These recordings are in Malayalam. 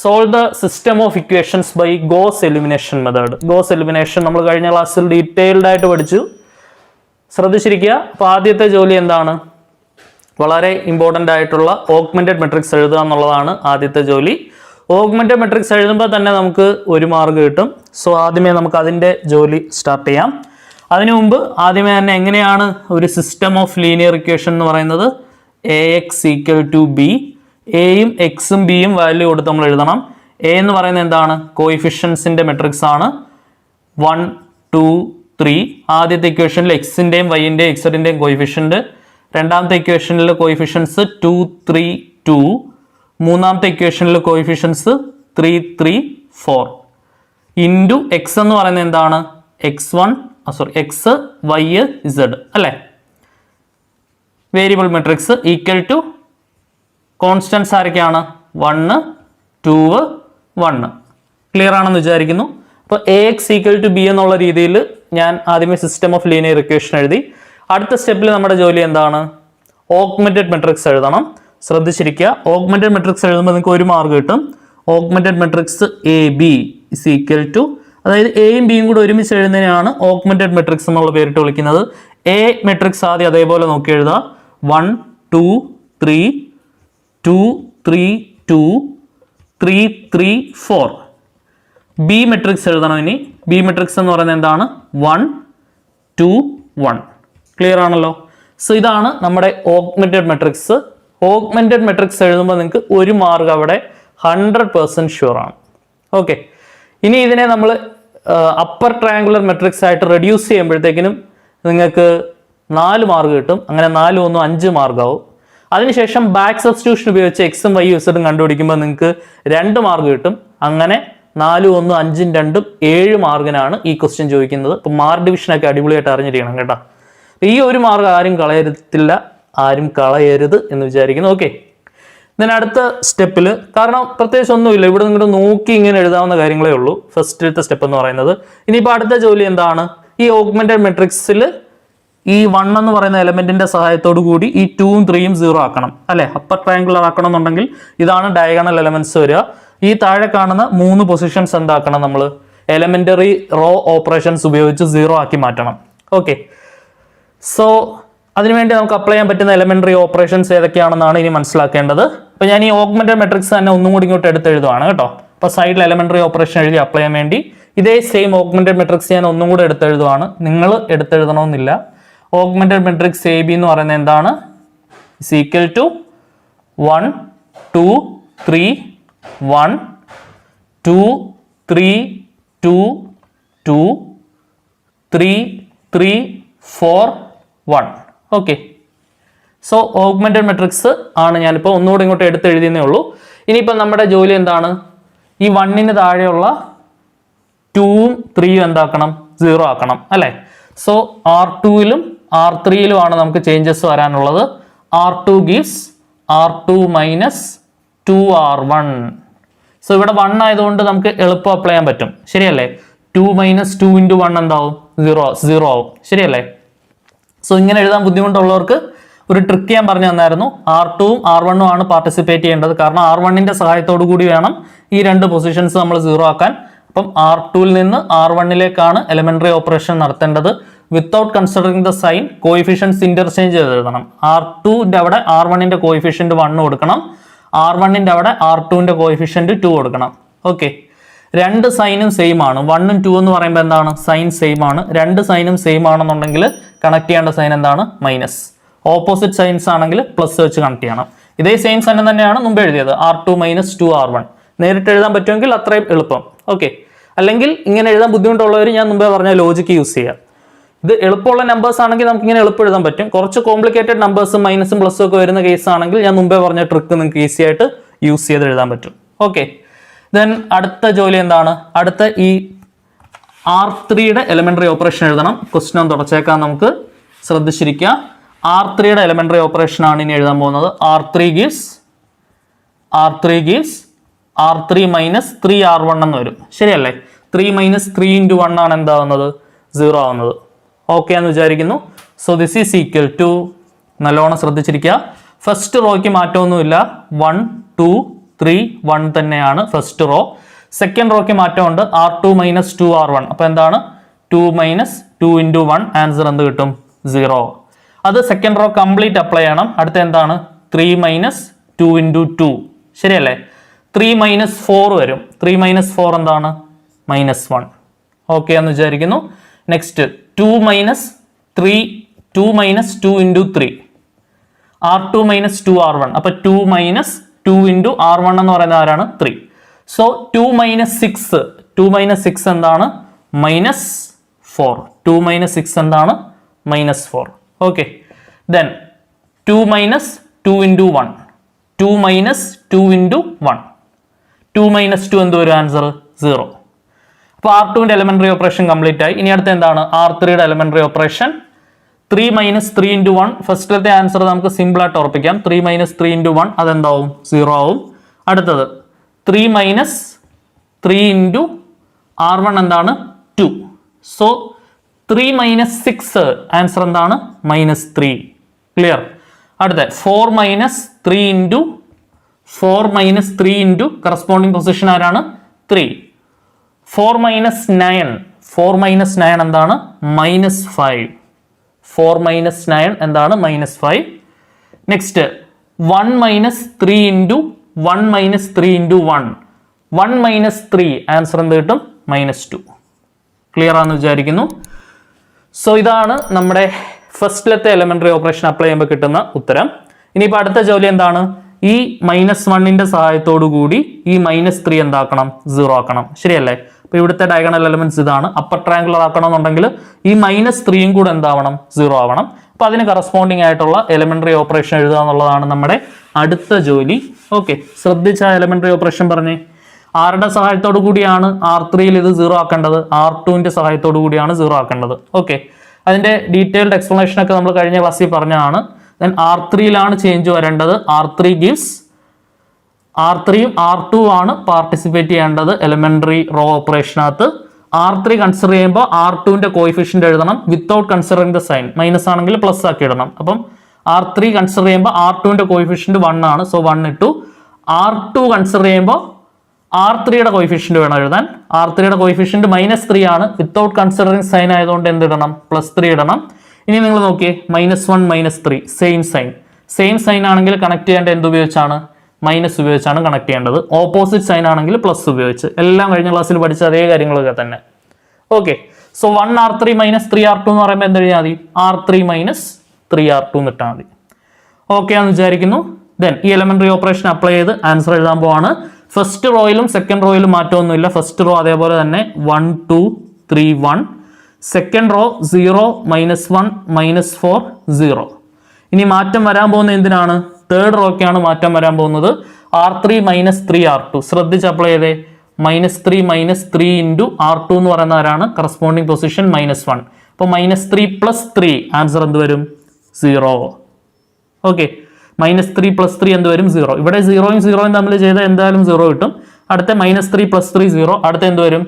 Solve the system of equations by Gauss elimination method. Gauss elimination നമ്മൾ കഴിഞ്ഞ ക്ലാസ്സിൽ ഡീറ്റെയിൽഡ് ആയിട്ട് പഠിച്ചു, ശ്രദ്ധിച്ചിരിക്കുക. അപ്പോൾ ആദ്യത്തെ ജോലി എന്താണ്? വളരെ ഇമ്പോർട്ടൻ്റ് ആയിട്ടുള്ള ഓഗ്മെന്റഡ് മെട്രിക്സ് എഴുതുക എന്നുള്ളതാണ് ആദ്യത്തെ ജോലി. ഓഗ്മെന്റഡ് മെട്രിക്സ് എഴുതുമ്പോൾ തന്നെ നമുക്ക് 1 മാർക്ക് കിട്ടും. സോ ആദ്യമേ നമുക്ക് അതിൻ്റെ ജോലി സ്റ്റാർട്ട് ചെയ്യാം. അതിനു മുമ്പ് ആദ്യമേ തന്നെ എങ്ങനെയാണ് ഒരു സിസ്റ്റം ഓഫ് ലീനിയർ ഇക്വേഷൻ എന്ന് പറയുന്നത്? AX = B. എയും എക്സും ബിയും വാല്യൂ കൊടുത്ത് നമ്മൾ എഴുതണം. എ എന്ന് പറയുന്നത് എന്താണ്? കോയിഫിഷ്യൻസിന്റെ മെട്രിക്സ് ആണ്. 1 2 3. ആദ്യത്തെ ഇക്വേഷനിൽ എക്സിന്റെയും വൈന്റെയും എക്സഡിന്റെയും കോയിഫിഷ്യന്റ്, രണ്ടാമത്തെ ഇക്വേഷനിൽ കോയിഫിഷ്യൻസ് 2 3 2, മൂന്നാമത്തെ ഇക്വേഷനിൽ കോയിഫിഷ്യൻസ് 3 3 4 ഇൻറ്റു എക്സ് എന്ന് പറയുന്നത് എന്താണ്? എക്സ് വൈ ഇസഡ് അല്ലേ? Variable matrix equal to constants ആരൊക്കെയാണ്? 1 2 1. ക്ലിയർ ആണെന്ന് വിചാരിക്കുന്നു. അപ്പോൾ AX = B എന്നുള്ള രീതിയിൽ ഞാൻ ആദ്യമേ സിസ്റ്റം ഓഫ് ലീനിയർ ഇക്വേഷൻ എഴുതി. അടുത്ത സ്റ്റെപ്പിൽ നമ്മുടെ ജോലി എന്താണ്? ഓഗ്മെന്റഡ് മെട്രിക്സ് എഴുതണം. ശ്രദ്ധിച്ചിരിക്കുക, ഓഗ്മെന്റഡ് മെട്രിക്സ് എഴുതുമ്പോൾ നിങ്ങൾക്ക് 1 മാർക്ക് കിട്ടും. ഓഗ്മെന്റഡ് മെട്രിക്സ് AB = അതായത് എയും ബിയും കൂടെ ഒരുമിച്ച് എഴുതുന്നതിനാണ് ഓഗ്മെന്റഡ് മെട്രിക്സ് എന്നുള്ള പേരിട്ട് വിളിക്കുന്നത്. എ മെട്രിക്സ് ആദ്യം അതേപോലെ നോക്കി എഴുതുക. 1 2 3 2 3 2 3 3 4. ബി മെട്രിക്സ് എഴുതണം. ഇനി ബി മെട്രിക്സ് എന്ന് പറയുന്നത് എന്താണ്? 1 2 1. ക്ലിയർ ആണല്ലോ? സോ ഇതാണ് നമ്മുടെ ഓഗ്മെന്റഡ് മെട്രിക്സ്. ഓഗ്മെന്റഡ് മെട്രിക്സ് എഴുതുമ്പോൾ നിങ്ങൾക്ക് 1 മാർക്ക് അവിടെ 100% ഷുവർ ആണ്. ഓക്കെ, ഇനി ഇതിനെ നമ്മൾ അപ്പർ ട്രയാങ്കുലർ മെട്രിക്സ് ആയിട്ട് റെഡ്യൂസ് ചെയ്യുമ്പോഴത്തേക്കിനും നിങ്ങൾക്ക് 4 മാർക്ക് കിട്ടും. അങ്ങനെ 4 1 5 മാർക്ക് ആവും. അതിനുശേഷം ബാക്ക് സബ്സ്റ്റിറ്റ്യൂഷൻ ഉപയോഗിച്ച് എക്സും വൈ ഇസഡും കണ്ടുപിടിക്കുമ്പോൾ നിങ്ങൾക്ക് 2 മാർക്ക് കിട്ടും. അങ്ങനെ 4 1 5 2 7 മാർക്കിനാണ് ഈ ക്വസ്റ്റ്യൻ ചോദിക്കുന്നത്. അപ്പോൾ മാർക്ക് ഡിവിഷനൊക്കെ അടിപൊളിയായിട്ട് അറിഞ്ഞിരിക്കണം കേട്ടോ. ഈ 1 മാർക്ക് ആരും കളയരുത് എന്ന് വിചാരിക്കുന്നു. ഓക്കെ, then അടുത്ത സ്റ്റെപ്പിൽ, കാരണം പ്രത്യേകിച്ച് ഒന്നുമില്ല, ഇവിടെ നിങ്ങോട്ട് നോക്കി ഇങ്ങനെ എഴുതാവുന്ന കാര്യങ്ങളേ ഉള്ളൂ ഫസ്റ്റത്തെ സ്റ്റെപ്പ് എന്ന് പറയുന്നത്. ഇനിയിപ്പോൾ അടുത്ത ജോലി എന്താണ്? ഈ ഓഗ്മെന്റഡ് മെട്രിക്സിൽ ഈ 1 എന്ന് പറയുന്ന എലമെന്റിന്റെ സഹായത്തോടു കൂടി ഈ 2ഉം 3ഉം 0 ആക്കണം അല്ലെ? അപ്പർ ട്രയാങ്കുലർ ആക്കണം എന്നുണ്ടെങ്കിൽ ഇതാണ് ഡയഗണൽ എലമെന്റ്സ് വരിക. ഈ താഴെ കാണുന്ന 3 പൊസിഷൻസ് എന്താക്കണം? നമ്മൾ എലമെന്ററി റോ ഓപ്പറേഷൻസ് ഉപയോഗിച്ച് 0 ആക്കി മാറ്റണം. ഓക്കെ, സോ അതിനുവേണ്ടി നമുക്ക് അപ്ലൈ ചെയ്യാൻ പറ്റുന്ന എലമെന്ററി ഓപ്പറേഷൻസ് ഏതൊക്കെയാണെന്നാണ് ഇനി മനസ്സിലാക്കേണ്ടത്. അപ്പോൾ ഞാൻ ഈ ഓഗ്മെന്റഡ് മെട്രിക്സ് തന്നെ ഒന്നും കൂടി ഇങ്ങോട്ട് എടുത്തെഴുതുവാണ് കേട്ടോ. അപ്പോൾ സൈഡിൽ എലമെന്ററി ഓപ്പറേഷൻ എഴുതി അപ്ലൈ ചെയ്യാൻ വേണ്ടി ഇതേ സെയിം ഓഗ്മെന്റഡ് മെട്രിക്സ് ഞാൻ ഒന്നും കൂടെ എടുത്തെഴുതുവാണ്. നിങ്ങൾ എടുത്തെഴുതണമെന്നില്ല. ഓഗ്മെന്റഡ് മെട്രിക്സ് AB എന്ന് പറയുന്നത് എന്താണ്? = 1 2 3 1 2 3 2 2 3 3 4 1. ഓക്കെ, സോ ഓഗ്മെന്റഡ് മെട്രിക്സ് ആണ് ഞാനിപ്പോൾ ഒന്നുകൂടെ ഇങ്ങോട്ട് എടുത്തെഴുതിയെന്നേ ഉള്ളൂ. ഇനിയിപ്പോൾ നമ്മുടെ ജോലി എന്താണ്? ഈ 1ന് താഴെയുള്ള 2ഉം 3ഉം എന്താക്കണം? 0 ആക്കണം അല്ലേ? സോ R2ലും R3ലും ആണ് നമുക്ക് ചേഞ്ചസ് വരാനുള്ളത്. R2 gives R2 - 2R1. So ഇവിടെ 1 ആയതുകൊണ്ട് നമുക്ക് എളുപ്പം അപ്ലൈ ചെയ്യാൻ പറ്റും, ശരിയല്ലേ? 2 - 2 × 1 എന്താവും? 0 ആവും, ശരിയല്ലേ? സോ ഇങ്ങനെ എഴുതാൻ ബുദ്ധിമുട്ടുള്ളവർക്ക് ഒരു ട്രിക്ക് ഞാൻ പറഞ്ഞു തന്നായിരുന്നു. R2ഉം R1ഉം ആണ് പാർട്ടിസിപ്പേറ്റ് ചെയ്യേണ്ടത്. കാരണം R1ന്റെ സഹായത്തോടു കൂടി വേണം ഈ 2 പൊസിഷൻസ് നമ്മൾ 0 ആക്കാൻ. അപ്പം R2ൽ നിന്ന് R1ലേക്കാണ് എലമെന്ററി ഓപ്പറേഷൻ നടത്തേണ്ടത്. Without considering the sign, coefficients interchange ചെയ്ത് എഴുതണം. R2ന്റെ അവിടെ R1ന്റെ കോയിഫിഷ്യന്റ് 1 കൊടുക്കണം. R1ന്റെ അവിടെ R2ന്റെ കോയിഫിഷ്യന്റ് 2 കൊടുക്കണം. ഓക്കെ, 2 സൈനും സെയിം ആണ്. 1ഉം 2 എന്ന് പറയുമ്പോൾ എന്താണ്? സൈൻ സെയിം ആണ്. 2 സൈനും സെയിം ആണെന്നുണ്ടെങ്കിൽ കണക്ട് ചെയ്യേണ്ട സൈൻ എന്താണ്? മൈനസ്. ഓപ്പോസിറ്റ് സൈൻസ് ആണെങ്കിൽ പ്ലസ് വെച്ച് കണക്ട് ചെയ്യണം. ഇതേ സെയിം സൈൻ തന്നെയാണ് മുമ്പ് എഴുതിയത്. R2 - 2R1. നേരിട്ട് എഴുതാൻ പറ്റുമെങ്കിൽ അത്രയും എളുപ്പം. ഓക്കെ, അല്ലെങ്കിൽ ഇങ്ങനെ എഴുതാൻ ബുദ്ധിമുട്ടുള്ളവർ ഞാൻ മുമ്പേ പറഞ്ഞ ലോജിക്ക് യൂസ് ചെയ്യുക. ഇത് എളുപ്പമുള്ള നമ്പേഴ്സ് ആണെങ്കിൽ നമുക്ക് ഇങ്ങനെ എളുപ്പം എഴുതാൻ പറ്റും. കുറച്ച് കോംപ്ലിക്കേറ്റഡ് നമ്പേഴ്സും മൈനസും പ്ലസും ഒക്കെ വരുന്ന കേസ് ആണെങ്കിൽ ഞാൻ മുമ്പേ പറഞ്ഞ ട്രിക്ക് നിങ്ങൾക്ക് ഈസി ആയിട്ട് യൂസ് ചെയ്ത് എഴുതാൻ പറ്റും. ഓക്കെ, ദെൻ അടുത്ത ജോലി എന്താണ്? അടുത്ത ഈ R3യുടെ എലമെന്ററി ഓപ്പറേഷൻ എഴുതണം. ക്വസ്റ്റ്യൻ ഒന്ന് തുടച്ചേക്കാം നമുക്ക്. ശ്രദ്ധിച്ചിരിക്കുക, R3യുടെ എലമെന്ററി ഓപ്പറേഷൻ ആണ് ഇനി എഴുതാൻ പോകുന്നത്. R3 gives R3 - 3R1 എന്ന് വരും, ശരിയല്ലേ? 3 - 3 × 1 ആണ് എന്താവുന്നത്? 0 ആവുന്നത്. ഓക്കെ എന്ന് വിചാരിക്കുന്നു. So this is equal to, നല്ലോണം ശ്രദ്ധിച്ചിരിക്കുക, ഫസ്റ്റ് റോയ്ക്ക് മാറ്റമൊന്നുമില്ല. 1 2 3 1 തന്നെയാണ് ഫസ്റ്റ് റോ. സെക്കൻഡ് റോയ്ക്ക് മാറ്റമുണ്ട്, R2 മൈനസ് 2R1. അപ്പോൾ എന്താണ് 2 മൈനസ് 2 ഇൻറ്റു 1, ആൻസർ എന്ത് കിട്ടും 0. അത് സെക്കൻഡ് റോ കംപ്ലീറ്റ് അപ്ലൈ ചെയ്യണം. അടുത്ത എന്താണ് 3 മൈനസ് 2 ഇൻറ്റു 2, ശരിയല്ലേ? 3 മൈനസ് 4 വരും. 3 മൈനസ് 4 എന്താണ് -1. ഓക്കെ എന്ന് വിചാരിക്കുന്നു. Next 2 minus 2 into 3, R2 minus 2R1. അപ്പോൾ 2 മൈനസ് 2 ഇൻറ്റു R1 എന്ന് പറയുന്നത് ആരാണ് 3. സോ 2 മൈനസ് 6 എന്താണ് -4. 2 മൈനസ് 6 എന്താണ് -4. Okay, then 2 minus 2 into 1, 2 minus 2 into 1, 2 minus 2 എന്ത് വരും ആൻസർ 0. അപ്പോൾ R2ന്റെ എലിമെന്ററി ഓപ്പറേഷൻ കംപ്ലീറ്റ് ആയി. ഇനി അടുത്ത എന്താണ് R3യുടെ എലിമെന്ററി ഓപ്പറേഷൻ. 3 മൈനസ് 3 ഇൻറ്റു 1, ഫസ്റ്റത്തെ ആൻസർ നമുക്ക് സിമ്പിൾ ആയിട്ട് ഉറപ്പിക്കാം. 3 മൈനസ് 3 ഇൻറ്റു 1 അതെന്താവും 0 ആവും. അടുത്തത് 3 മൈനസ് 3 ഇൻറ്റു R1 എന്താണ് 2. സോ 3 മൈനസ് 6 ആൻസർ എന്താണ് -3. ക്ലിയർ. അടുത്ത 4 മൈനസ് 3 ഇൻറ്റു കറസ്പോണ്ടിങ് പൊസിഷൻ ആരാണ് 3. 4 മൈനസ് 9 എന്താണ് -5. 4 മൈനസ് 9 എന്താണ് -5. Next 1 minus 3 into 1 minus 3 into 1, 1 minus 3 answer എന്ത് കിട്ടും -2. ക്ലിയർ ആണെന്ന് വിചാരിക്കുന്നു. സോ ഇതാണ് നമ്മുടെ ഫസ്റ്റിലത്തെ എലിമെന്ററി ഓപ്പറേഷൻ അപ്ലൈ ചെയ്യുമ്പോൾ കിട്ടുന്ന ഉത്തരം. ഇനിയിപ്പോൾ അടുത്ത ജോലി എന്താണ്, ഈ -1ന്റെ സഹായത്തോടു കൂടി ഈ -3 എന്താക്കണം 0 ആക്കണം, ശരിയല്ലേ? അപ്പോൾ ഇവിടുത്തെ ഡയഗണൽ എലിമെന്റ്സ് ഇതാണ്. അപ്പർ ട്രയാങ്കുലർ ആക്കണമെന്നുണ്ടെങ്കിൽ ഈ -3യും കൂടെ എന്താവണം 0 ആവണം. അപ്പോൾ അതിന് കറസ്പോണ്ടിങ് ആയിട്ടുള്ള എലിമെന്ററി ഓപ്പറേഷൻ എഴുതുക എന്നുള്ളതാണ് നമ്മുടെ അടുത്ത ജോലി. ഓക്കെ, ശ്രദ്ധിച്ച എലിമെന്ററി ഓപ്പറേഷൻ പറഞ്ഞേ. ആരുടെ സഹായത്തോടു കൂടിയാണ് R3യിൽ ഇത് 0 ആക്കേണ്ടത്? R2ന്റെ സഹായത്തോടു കൂടിയാണ് 0 ആക്കേണ്ടത്. ഓക്കെ, അതിന്റെ ഡീറ്റെയിൽഡ് എക്സ്പ്ലനേഷൻ ഒക്കെ നമ്മൾ കഴിഞ്ഞ ക്ലാസ്സിൽ പറഞ്ഞതാണ്. ദെൻ R3യിലാണ് ചേഞ്ച് വരേണ്ടത്. R3യും R2 ആണ് പാർട്ടിസിപ്പേറ്റ് ചെയ്യേണ്ടത് എലിമെന്ററി റോ ഓപ്പറേഷനകത്ത്. R3 കൺസിഡർ ചെയ്യുമ്പോൾ R2ന്റെ കോയിഫിഷ്യന്റ് എഴുതണം without considering the sign. Minus ആണെങ്കിൽ പ്ലസ് ആക്കി ഇടണം. അപ്പം R3 കൺസിഡർ ചെയ്യുമ്പോൾ R2ന്റെ കോയിഫിഷ്യന്റ് 1 ആണ്. സോ 1 ഇട്ടു. R2 കൺസിഡർ ചെയ്യുമ്പോൾ R3യുടെ കോയിഫിഷ്യന്റ് വേണം എഴുതാൻ. R3യുടെ കോയിഫിഷ്യന്റ് -3 ആണ്. വിത്തൗട്ട് കൺസിഡറിംഗ് സൈൻ ആയതുകൊണ്ട് എന്ത് ഇടണം +3 ഇടണം. ഇനി നിങ്ങൾ നോക്കിയേ, -1 -3 സെയിം സൈൻ ആണെങ്കിൽ കണക്ട് ചെയ്യേണ്ട എന്ത് ഉപയോഗിച്ചാണ്? മൈനസ് ഉപയോഗിച്ചാണ് കണക്ട് ചെയ്യേണ്ടത്. ഓപ്പോസിറ്റ് സൈൻ ആണെങ്കിൽ പ്ലസ് ഉപയോഗിച്ച്. എല്ലാം കഴിഞ്ഞ ക്ലാസ്സിൽ പഠിച്ച അതേ കാര്യങ്ങളൊക്കെ തന്നെ. ഓക്കെ, സോ 1 R3 -3 R2 എന്ന് പറയുമ്പോൾ എന്ത് എഴുതിയാൽ മതി? R3 -3 R2 എന്ന് ഇട്ടാൽ മതി. ഓക്കെ എന്ന് വിചാരിക്കുന്നു. ദെൻ ഈ എലിമെന്ററി ഓപ്പറേഷൻ അപ്ലൈ ചെയ്ത് ആൻസർ എഴുതാൻ പോവാണ്. ഫസ്റ്റ് റോയിലും സെക്കൻഡ് റോയിലും മാറ്റമൊന്നുമില്ല. ഫസ്റ്റ് റോ അതേപോലെ തന്നെ 1 2 3 1. Second row 0 -1 -4 0. ഇനി മാറ്റം വരാൻ പോകുന്നത് എന്തിനാണ്? തേർഡ് റോയ്ക്കാണ് മാറ്റം വരാൻ പോകുന്നത്. R3 -3 R2. ശ്രദ്ധിച്ച് അപ്ലൈ ചെയ്തേ. -3 -3 ഇൻറ്റു R2 എന്ന് പറയുന്ന ആരാണ്? Corresponding position -1. അപ്പോൾ -3 + 3 ആൻസർ എന്ത് വരും? 0. ഓക്കെ, -3 + 3 എന്ത് വരും? 0. ഇവിടെ 0യും 0യും തമ്മിൽ ചെയ്താൽ എന്തായാലും 0 കിട്ടും. അടുത്ത -3 + 3 0. അടുത്ത എന്ത് വരും?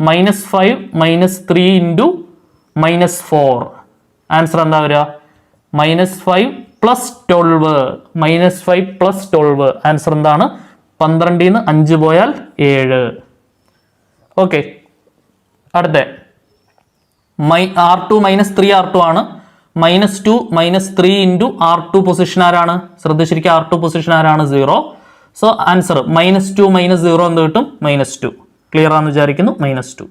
-5 -3 ഇൻറ്റു -4. ആൻസർ എന്താ വരിക? -5 + 12. -5 + 12 ആൻസർ എന്താണ്? 12 നിന്ന് 5 പോയാൽ 7. ഓക്കെ, അടുത്ത R2 -3 R2 ആണ്. -2 -3 ഇൻറ്റു R2 പൊസിഷൻ ആരാണ്? ശ്രദ്ധിച്ചിരിക്കുക, R2 പൊസിഷൻ ആരാണ്? 0. സോ ആൻസർ -2 -0 എന്ത് കിട്ടും? -2. ക്ലിയർ ആണെന്ന് വിചാരിക്കുന്നു. -2.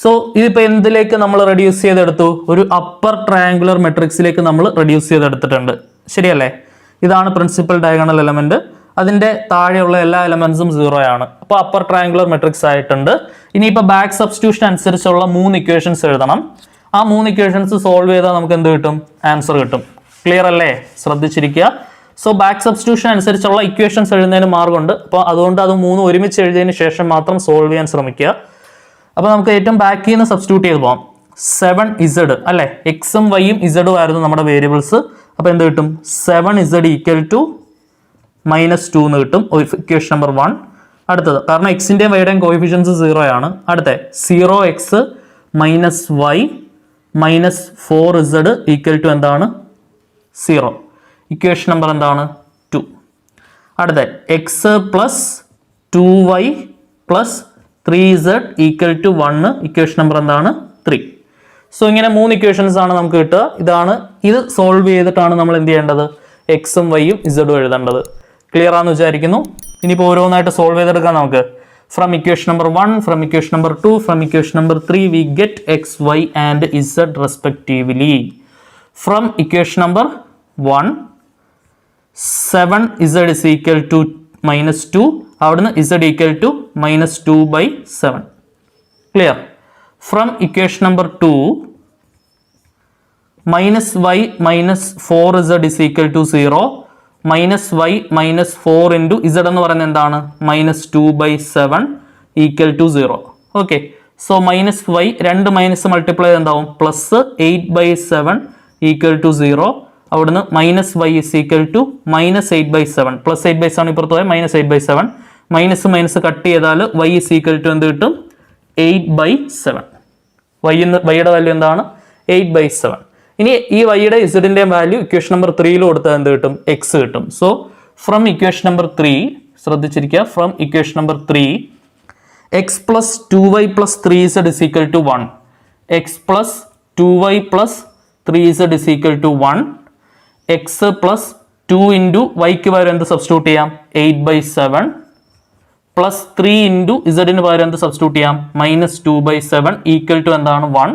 സോ ഇതിപ്പോൾ എന്തിലേക്ക് നമ്മൾ റെഡ്യൂസ് ചെയ്തെടുത്തു? ഒരു അപ്പർ ട്രയാങ്കുലർ മെട്രിക്സിലേക്ക് നമ്മൾ റെഡ്യൂസ് ചെയ്തെടുത്തിട്ടുണ്ട്, ശരിയല്ലേ? ഇതാണ് പ്രിൻസിപ്പൽ ഡയഗണൽ എലമെന്റ്. അതിന്റെ താഴെയുള്ള എല്ലാ എലമെന്റ്സും 0 ആണ്. അപ്പോൾ അപ്പർ ട്രയാങ്കുലർ മെട്രിക്സ് ആയിട്ടുണ്ട്. ഇനിയിപ്പോൾ ബാക്ക് സബ്സ്റ്റിറ്റ്യൂഷൻ അനുസരിച്ചുള്ള 3 ഇക്വേഷൻസ് എഴുതണം. ആ 3 ഇക്വേഷൻസ് സോൾവ് ചെയ്താൽ നമുക്ക് എന്ത് കിട്ടും? ആൻസർ കിട്ടും. ക്ലിയർ അല്ലേ? ശ്രദ്ധിച്ചിരിക്കുക. സോ ബാക്ക് സബ്സ്റ്റിറ്റ്യൂഷൻ അനുസരിച്ചുള്ള ഇക്വേഷൻസ് എഴുതുന്നതിന് മാർഗമുണ്ട്. അപ്പോൾ അതുകൊണ്ട് അത് 3 ഒരുമിച്ച് എഴുതിയതിന് ശേഷം മാത്രം സോൾവ് ചെയ്യാൻ ശ്രമിക്കുക. അപ്പോൾ നമുക്ക് ഏറ്റവും ബാക്കിൽ നിന്ന് സബ്സ്റ്റിറ്റ്യൂട്ട് ചെയ്ത് പോകാം. 7z അല്ലേ? എക്സും വൈയും ഇസഡും ആയിരുന്നു നമ്മുടെ വേരിയബിൾസ്. അപ്പോൾ എന്ത് കിട്ടും? 7z = -2 എന്ന് കിട്ടും. Equation number 1. അടുത്തത്, കാരണം എക്സിന്റെയും വൈയുടെയും കോഎഫിഷ്യൻസ് 0 ആണ്. അടുത്ത 0x - y -4z = എന്താണ്? 0. ഇക്വേഷൻ നമ്പർ എന്താണ്? 2. അടുത്ത X plus 2y plus 3z equal to 1, equation number എന്താണ് 3. സോ ഇങ്ങനെ 3 ഇക്വേഷൻസ് ആണ് നമുക്ക് കിട്ടുക. ഇത് സോൾവ് ചെയ്തിട്ടാണ് നമ്മൾ എന്ത് ചെയ്യേണ്ടത്, എക്സും വൈയും ഇസഡും എഴുതേണ്ടത്. ക്ലിയർ ആണെന്ന് വിചാരിക്കുന്നു. ഇനിയിപ്പോൾ ഓരോന്നായിട്ട് സോൾവ് ചെയ്തെടുക്കാം നമുക്ക്. From equation number 1, from equation number 2, from equation number 3 we get x, y and z respectively. From equation number 1, 7z is equal to minus 2. അവിടുന്ന് z equal to minus 2 by 7. Clear? From equation number 2, minus y minus 4z is equal to 0. Minus y minus 4 into z എന്ന് പറയുന്നത് എന്താണ്, minus 2 by 7 equal to 0. Okay, so minus y 2 minus multiply എന്താവും, പ്ലസ് 8 by 7 ഈക്വൽ ടു 0. അവിടുന്ന് minus y is equal to minus 8 by 7. Plus 8 by 7 ഇപ്പുറത്ത് പോയാൽ minus 8 by 7. Minus minus cut ചെയ്താൽ y is equal to എന്ത് കിട്ടും, 8 by 7. വൈയുടെ വാല്യൂ എന്താണ്, 8 by 7. ഇനി ഈ വൈയുടെ ഇസഡിന്റെ വാല്യൂ ഇക്വേഷൻ നമ്പർ 3 കൊടുത്താൽ എന്ത് കിട്ടും, എക്സ് കിട്ടും. സോ ഫ്രം ഇക്വേഷൻ നമ്പർ 3, ശ്രദ്ധിച്ചിരിക്കുക, from equation number 3, x plus 2y plus 3z is equal to 1. X plus 2y plus 3z is equal to 1. X plus 2 into വൈക്ക് പകരം എന്ത് സബ്സ്റ്റിറ്റ്യൂട്ട് ചെയ്യാം, 8 by 7 പ്ലസ് 3 ഇൻറ്റു ഇസഡിന് പകരം എന്ത് സബ്സ്റ്റിറ്റ്യൂട്ട് ചെയ്യാം, മൈനസ് 2 by 7 ഈക്വൽ ടു എന്താണ് 1.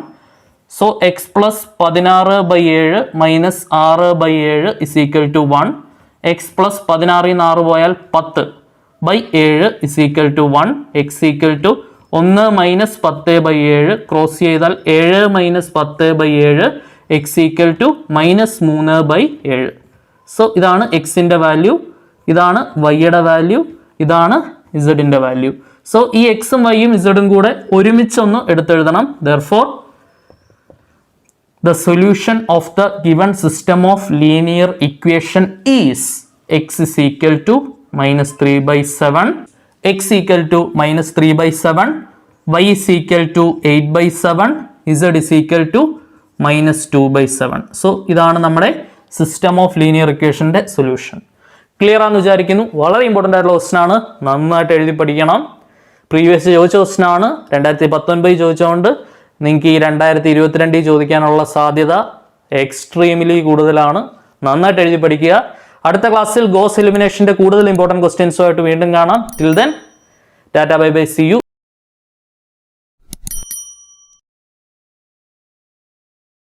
So X plus 16 by 7 minus 6 by 7 is equal to 1. X plus 16 6 പോയാൽ 10 by 7 is equal to 1. X equal to 1 minus 10 by 7 cross ചെയ്താൽ 7 minus 10 by 7 X equal to minus 3 by 7. So ഇതാണ് എക്സിൻ്റെ വാല്യൂ, ഇതാണ് വൈയുടെ വാല്യൂ, ഇതാണ് ഇസഡിൻ്റെ വാല്യൂ. സോ ഈ എക്സും വൈയും ഇസഡും കൂടെ ഒരുമിച്ചൊന്ന് എടുത്തെഴുതണം. Therefore the solution of the given system of linear equation is x is equal to minus 3 by 7, x equal to minus 3 by 7, y is equal to 8 by 7, z is equal to minus 2 by 7. So ഇതാണ് നമ്മുടെ സിസ്റ്റം ഓഫ് ലീനിയർ ഇക്വേഷൻ്റെ സൊല്യൂഷൻ. ക്ലിയർ ആണെന്ന് വിചാരിക്കുന്നു. വളരെ ഇമ്പോർട്ടൻ്റ് ആയിട്ടുള്ള ക്വസ്റ്റൻ ആണ്, നന്നായിട്ട് എഴുതി പഠിക്കണം. പ്രീവിയസ് ചോദിച്ച ക്വസ്റ്റൻ ആണ്, 2019 ചോദിച്ചുകൊണ്ട് നിങ്ങൾക്ക് ഈ 2022 ചോദിക്കാനുള്ള സാധ്യത എക്സ്ട്രീംലി കൂടുതലാണ്. നന്നായിട്ട് എഴുതി പഠിക്കുക. അടുത്ത ക്ലാസ്സിൽ ഗോസ് എലിമിനേഷൻ്റെ കൂടുതൽ ഇമ്പോർട്ടൻറ്റ് ക്വസ്റ്റ്യൻസുമായിട്ട് വീണ്ടും കാണാം. Till then ta ta bye bye, see U.